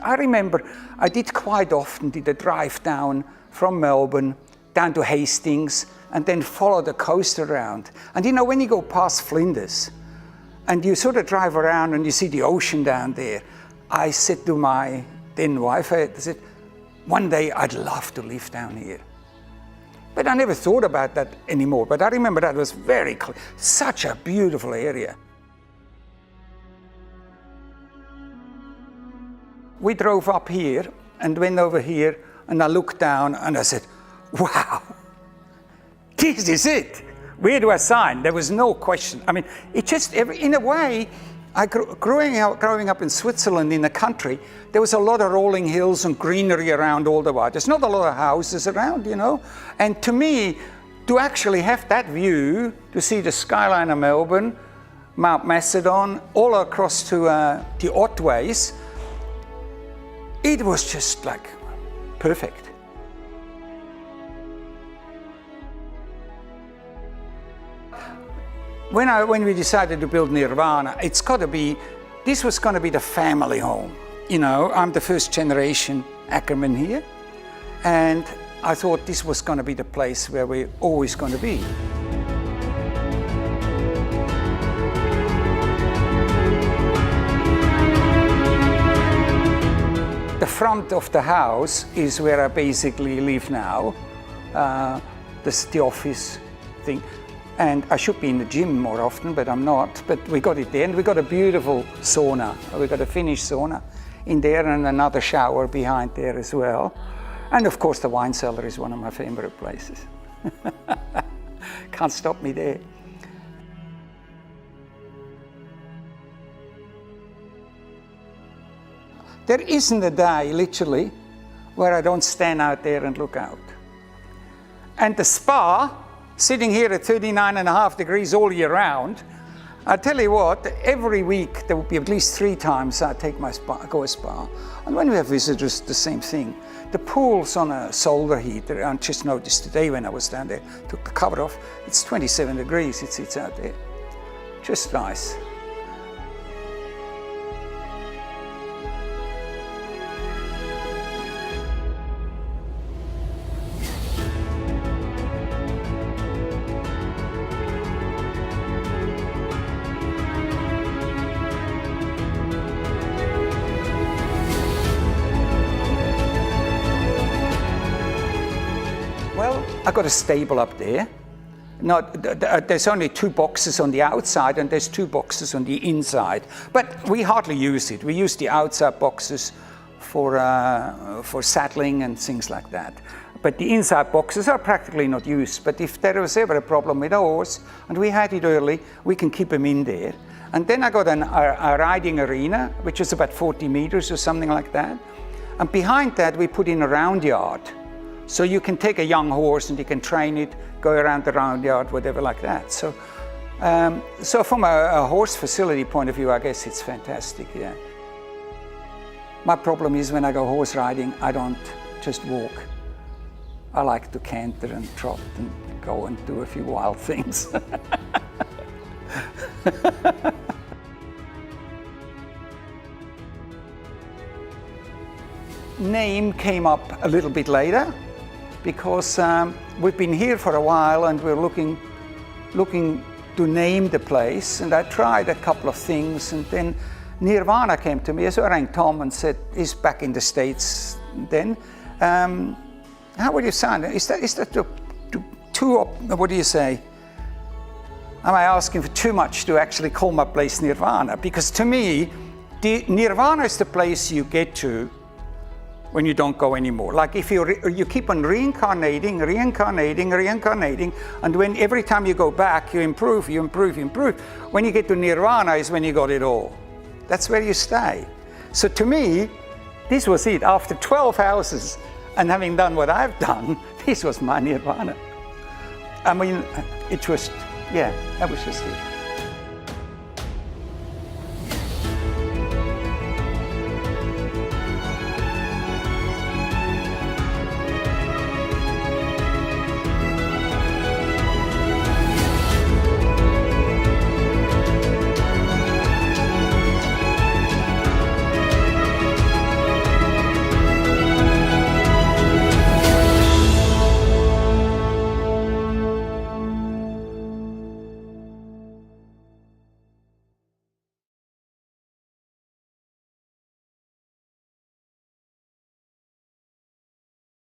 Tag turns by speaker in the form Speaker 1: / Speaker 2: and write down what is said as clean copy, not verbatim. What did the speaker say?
Speaker 1: I remember I did quite often a drive down from Melbourne down to Hastings and then follow the coast around. And you know, when you go past Flinders and you sort of drive around and you see the ocean down there, I said to my then wife, I said, one day I'd love to live down here. But I never thought about that anymore. But I remember that was such a beautiful area. We drove up here and went over here, and I looked down and I said, wow, this is it. Where do I sign? There was no question. I mean, it just, in a way, growing up in Switzerland in the country, there was a lot of rolling hills and greenery around all the while. There's not a lot of houses around, you know. And to me, to actually have that view, to see the skyline of Melbourne, Mount Macedon, all across to the Otways, it was just like perfect. When we decided to build Nirvana, this was going to be the family home. You know, I'm the first generation Ackerman here, and I thought this was going to be the place where we're always going to be. The front of the house is where I basically live now. The office thing. And I should be in the gym more often, but I'm not. But we got it there, and we got a beautiful sauna. We got a Finnish sauna in there, and another shower behind there as well. And of course, the wine cellar is one of my favorite places. Can't stop me there. There isn't a day, literally, where I don't stand out there and look out. And the spa, sitting here at 39.5 degrees all year round, I tell you what, every week there will be at least 3 times I take my go a spa. And when we have visitors, the same thing. The pool's on a solar heater. I just noticed today when I was down there, took the cover off, it's 27 degrees, it sits out there. Just nice. Well, I got a stable up there. There's only 2 boxes on the outside and there's 2 boxes on the inside. But we hardly use it. We use the outside boxes for saddling and things like that. But the inside boxes are practically not used. But if there was ever a problem with a horse, and we had it early, we can keep them in there. And then I got a riding arena, which is about 40 meters or something like that. And behind that, we put in a round yard. So you can take a young horse and you can train it, go around the round yard, whatever like that. So, so from a horse facility point of view, I guess it's fantastic, yeah. My problem is when I go horse riding, I don't just walk. I like to canter and trot and go and do a few wild things. Name came up a little bit later because we've been here for a while and we're looking to name the place, and I tried a couple of things, and then Nirvana came to me. So I rang Tom and said, he's back in the States then. How would you sound? Is that too, what do you say? Am I asking for too much to actually call my place Nirvana? Because to me, Nirvana is the place you get to when you don't go anymore. Like if you keep on reincarnating, and when every time you go back, you improve. When you get to Nirvana is when you got it all. That's where you stay. So to me, this was it. After 12 houses and having done what I've done, this was my Nirvana. I mean, it was, yeah, that was just it.